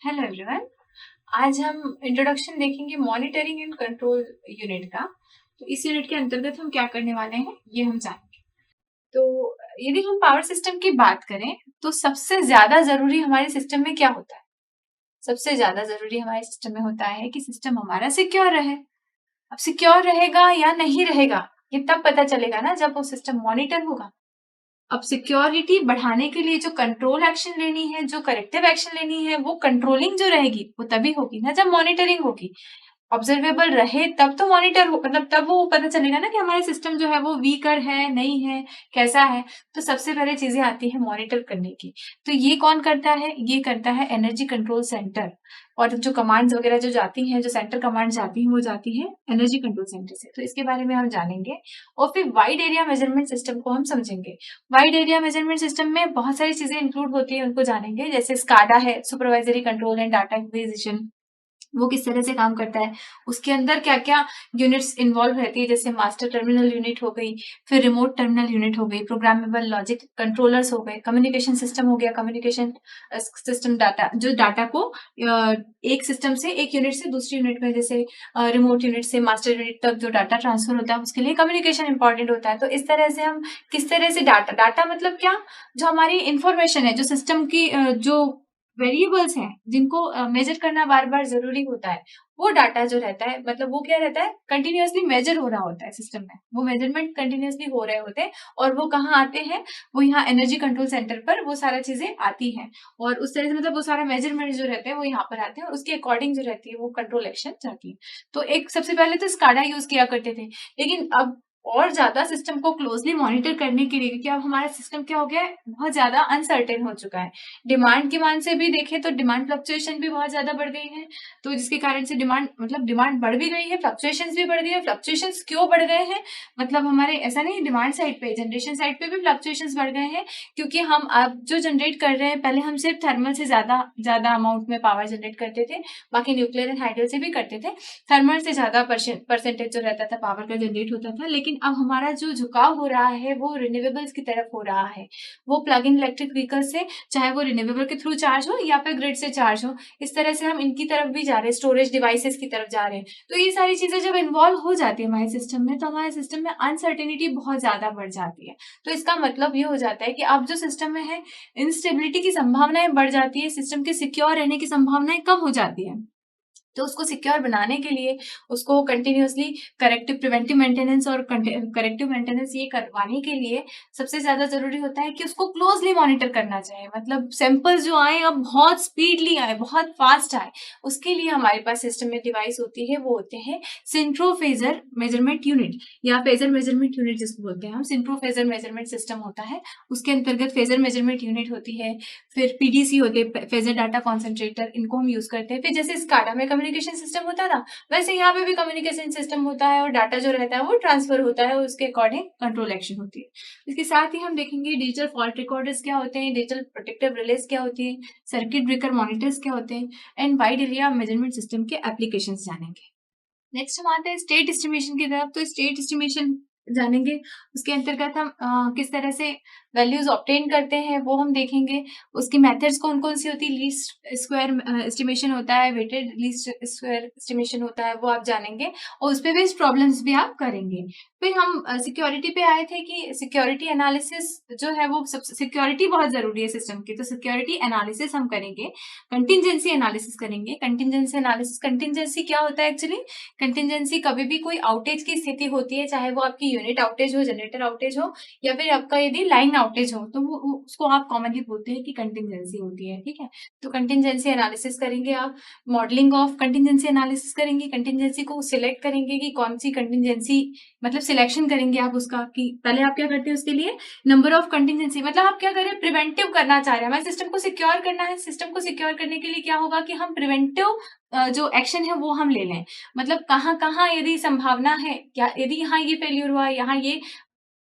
Hello everyone. आज हम introduction देखेंगे मॉनिटरिंग एंड कंट्रोल यूनिट का। तो इस यूनिट के अंतर्गत हम क्या करने वाले हैं ये हम जानेंगे। तो यदि हम पावर सिस्टम की बात करें तो सबसे ज्यादा जरूरी हमारे सिस्टम में क्या होता है? सबसे ज्यादा जरूरी हमारे सिस्टम में होता है कि सिस्टम हमारा सिक्योर रहे। अब सिक्योर रहेगा या नहीं रहेगा ये तब पता चलेगा ना जब वो सिस्टम मॉनिटर होगा। अब सिक्योरिटी बढ़ाने के लिए जो कंट्रोल एक्शन लेनी है, जो करेक्टिव एक्शन लेनी है, वो कंट्रोलिंग जो रहेगी वो तभी होगी ना जब मॉनिटरिंग होगी। ऑब्जर्वेबल रहे तब तो मॉनिटर हो, मतलब तब वो पता चलेगा ना कि हमारे सिस्टम जो है वो वीकर है नहीं है, कैसा है। तो सबसे पहले चीजें आती है मॉनिटर करने की। तो ये कौन करता है? ये करता है एनर्जी कंट्रोल सेंटर। और जो कमांड्स वगैरह जो जाती हैं, जो सेंटर कमांड जाती हैं, वो जाती है एनर्जी कंट्रोल सेंटर से। तो इसके बारे में हम जानेंगे और फिर वाइड एरिया मेजरमेंट सिस्टम को हम समझेंगे। वाइड एरिया मेजरमेंट सिस्टम में बहुत सारी चीजें इंक्लूड होती है, उनको जानेंगे। जैसे स्काडा है, supervisory control and data acquisition, वो किस तरह से काम करता है, उसके अंदर क्या क्या यूनिट्स इन्वॉल्व रहती है। जैसे मास्टर टर्मिनल यूनिट हो गई, फिर रिमोट टर्मिनल यूनिट हो गई, प्रोग्रामेबल लॉजिक कंट्रोलर्स हो गए, कम्युनिकेशन सिस्टम हो गया, कम्युनिकेशन सिस्टम डाटा, जो डाटा को एक सिस्टम से, एक यूनिट से दूसरी यूनिट में, जैसे रिमोट यूनिट से मास्टर यूनिट तक जो डाटा ट्रांसफर होता है उसके लिए कम्युनिकेशन इंपॉर्टेंट होता है। तो इस तरह से हम किस तरह से डाटा डाटा मतलब क्या, जो हमारी इंफॉर्मेशन है, जो सिस्टम की जो वेरिएबल्स हैं जिनको मेजर करना बार बार जरूरी होता है, वो डाटा जो रहता है, मतलब वो क्या रहता है, कंटिन्यूअसली मेजर हो रहा होता है सिस्टम में, वो मेजरमेंट कंटिन्यूअसली हो रहे होते हैं। और वो कहाँ आते हैं? वो यहाँ एनर्जी कंट्रोल सेंटर पर वो सारा चीजें आती हैं। और उस तरह से मतलब वो सारा मेजरमेंट जो रहते हैं वो यहाँ पर आते हैं और उसके अकॉर्डिंग जो रहती है वो कंट्रोल एक्शन जाती है। तो एक सबसे पहले तो स्काडा यूज किया करते थे, लेकिन अब और ज्यादा सिस्टम को क्लोजली मॉनिटर करने के लिए, क्योंकि अब हमारा सिस्टम क्या हो गया है, बहुत ज्यादा अनसर्टेन हो चुका है। डिमांड की मान से भी देखें तो डिमांड फ्लक्चुएशन भी बहुत ज्यादा बढ़ गई है। तो जिसके कारण से डिमांड, मतलब डिमांड बढ़ भी गई है, फ्लक्चुएशंस भी बढ़ गई है। फ्लक्चुएशंस क्यों बढ़ गए हैं? मतलब हमारे ऐसा नहीं, डिमांड साइड पे, जनरेशन साइड पे भी फ्लक्चुएशंस बढ़ गए हैं। क्योंकि हम अब जो जनरेट कर रहे हैं, पहले हम सिर्फ थर्मल से ज्यादा ज्यादा अमाउंट में पावर जनरेट करते थे, बाकी न्यूक्लियर एंड हाइड्रो से भी करते थे। थर्मल से ज्यादा परसेंटेज जो रहता था पावर का जनरेट होता था। लेकिन अब हमारा जो झुकाव हो रहा है वो रिन्यूएबल्स की तरफ हो रहा है। वो प्लग इन इलेक्ट्रिक व्हीकल से, चाहे वो रिन्यूएबल के थ्रू चार्ज हो या फिर ग्रिड से चार्ज हो, इस तरह से हम इनकी तरफ भी जा रहे हैं, स्टोरेज डिवाइसेस की तरफ जा रहे हैं। तो ये सारी चीजें जब इन्वॉल्व हो जाती है हमारे सिस्टम में, तो हमारे सिस्टम में अनसर्टेनिटी बहुत ज्यादा बढ़ जाती है। तो इसका मतलब ये हो जाता है कि अब जो सिस्टम में है, इंस्टेबिलिटी की संभावनाएं बढ़ जाती है, सिस्टम के सिक्योर रहने की संभावनाएं कम हो जाती है। तो उसको सिक्योर बनाने के लिए उसको कंटिन्यूअसली करेक्टिव प्रिवेंटिव मेंटेनेंस और करेक्टिव मेंटेनेंस ये करवाने के लिए सबसे ज्यादा जरूरी होता है कि उसको क्लोजली मॉनिटर करना चाहिए। मतलब सैंपल्स जो आए अब बहुत स्पीडली आए, बहुत फास्ट आए, उसके लिए हमारे पास सिस्टम में डिवाइस होती है, वो होते हैं सिंट्रोफेजर मेजरमेंट यूनिट या फेजर मेजरमेंट यूनिट जिसको बोलते हैं हम। सिंट्रोफेजर मेजरमेंट सिस्टम होता है, उसके अंतर्गत फेजर मेजरमेंट यूनिट होती है, फिर पीडीसी होते हैं, फेजर डाटा कॉन्सेंट्रेटर, इनको हम यूज करते हैं। फिर जैसे स्काडा में कम्युनिकेशन सिस्टम होता था, वैसे यहाँ पे भी कम्युनिकेशन सिस्टम होता है और डाटा जो रहता है वो ट्रांसफर होता है, उसके अकॉर्डिंग कंट्रोल एक्शन होती है। इसके साथ ही हम देखेंगे डिजिटल फॉल्ट रिकॉर्डर्स क्या होते हैं, डिजिटल प्रोटेक्टिव रिलेज क्या होती है, सर्किट ब्रेकर मॉनिटर्स क्या होते हैं, and wide area measurement system के एप्लीकेशन जानेंगे। नेक्स्ट हम आते हैं स्टेट एस्टिमेशन की तरफ। तो स्टेट एस्टिमेशन जानेंगे, उसके अंतर्गत हम किस तरह से वैल्यूज ऑब्टेन करते हैं वो हम देखेंगे। उसकी मेथड्स कौन कौन सी होती है, लीस्ट स्क्वायर एस्टिमेशन होता है, वेटेड लीस्ट स्क्वायर एस्टिमेशन होता है, वो आप जानेंगे और उस पे बेस्ड प्रॉब्लम्स भी आप करेंगे। फिर हम सिक्योरिटी पे आए थे कि सिक्योरिटी एनालिसिस जो है वो सब, सिक्योरिटी बहुत जरूरी है सिस्टम की, तो सिक्योरिटी एनालिसिस हम करेंगे। कंटिजेंसी एनालिसिस करेंगे। कंटिजेंसी एनालिसिस, कंटिजेंसी क्या होता है एक्चुअली? कंटिजेंसी कभी भी कोई आउटेज की स्थिति होती है, चाहे वो आपकी यूनिट आउटेज हो, जनरेटर आउटेज हो, या फिर आपका यदि लाइन आउटेज हो, तो वो उसको आप कॉमनली बोलते हैं कि कंटिजेंसी होती है। ठीक है, तो कंटिजेंसी एनालिसिस करेंगे आप। मॉडलिंग ऑफ कंटिजेंसी एनालिसिस करेंगे, कंटिजेंसी को सिलेक्ट करेंगे कि कौन सी कंटिजेंसी, मतलब सिलेक्शन करेंगे आप उसका, कि पहले आप क्या करते हैं उसके लिए नंबर ऑफ कंटिजेंसी, मतलब आप क्या करें, प्रिवेंटिव करना चाह रहे हैं, हमारे सिस्टम को सिक्योर करना है। सिस्टम को सिक्योर करने के लिए क्या होगा कि हम प्रिवेंटिव जो एक्शन है वो हम ले लें। मतलब कहाँ कहाँ यदि संभावना है, क्या यदि यहाँ ये फेल्यूर हुआ, यहाँ ये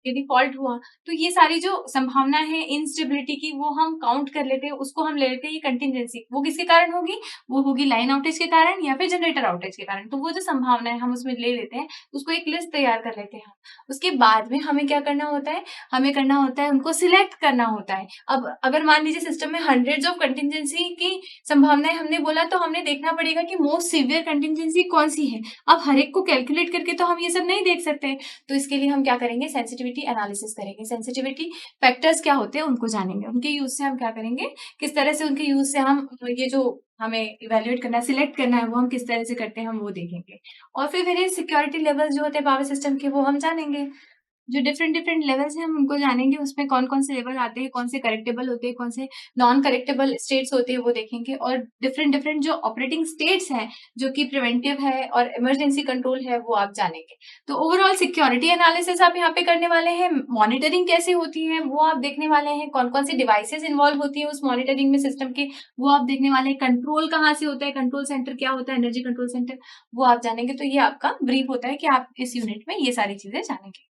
यदि फॉल्ट हुआ तो ये सारी जो संभावना है इंस्टेबिलिटी की वो हम काउंट कर लेते हैं, उसको हम ले लेते हैं ये कंटिजेंसी। वो किसके कारण होगी? वो होगी लाइन आउटेज के कारण या फिर जनरेटर आउटेज के कारण। तो वो जो संभावना है हम उसमें ले लेते हैं, उसको एक लिस्ट तैयार कर लेते हैं। उसके बाद में हमें क्या करना होता है? हमें करना होता है उनको सिलेक्ट करना होता है। अब अगर मान लीजिए सिस्टम में हंड्रेड्स ऑफ कंटिजेंसी की संभावनाएं हमने बोला, तो हमने देखना पड़ेगा कि मोस्ट सीवियर कंटिजेंसी कौन सी है। अब हर एक को कैलकुलेट करके तो हम ये सब नहीं देख सकते, तो इसके लिए हम क्या करेंगे? सेंसिटिविटी एनालिसिस करेंगे। सेंसिटिविटी फैक्टर्स क्या होते हैं उनको जानेंगे, उनके यूज से हम क्या करेंगे, किस तरह से उनके यूज से हम ये जो हमें इवेल्युएट करना है, सिलेक्ट करना है, वो हम किस तरह से करते हैं हम वो देखेंगे। और फिर सिक्योरिटी लेवल्स जो होते हैं पावर सिस्टम के वो हम जानेंगे। जो डिफरेंट डिफरेंट लेवल्स हैं हम उनको जानेंगे, उसमें कौन-कौन से लेवल आते हैं, कौन से करेक्टेबल होते हैं, कौन से नॉन करेक्टेबल स्टेट्स होते हैं वो देखेंगे। और डिफरेंट डिफरेंट जो ऑपरेटिंग स्टेट्स हैं, जो कि प्रिवेंटिव है और इमरजेंसी कंट्रोल है, वो आप जानेंगे। तो ओवरऑल सिक्योरिटी एनालिसिस आप यहाँ पे करने वाले हैं, मॉनिटरिंग कैसे होती है वो आप देखने वाले हैं, कौन-कौन सी डिवाइसेस इन्वॉल्व होती है उस मॉनिटरिंग में सिस्टम के, वो आप देखने वाले हैं, कंट्रोल कहाँ से होता है, कंट्रोल सेंटर क्या होता है, एनर्जी कंट्रोल सेंटर, वो आप जानेंगे। तो ये आपका ब्रीफ होता है कि आप इस यूनिट में ये सारी चीजें जानेंगे।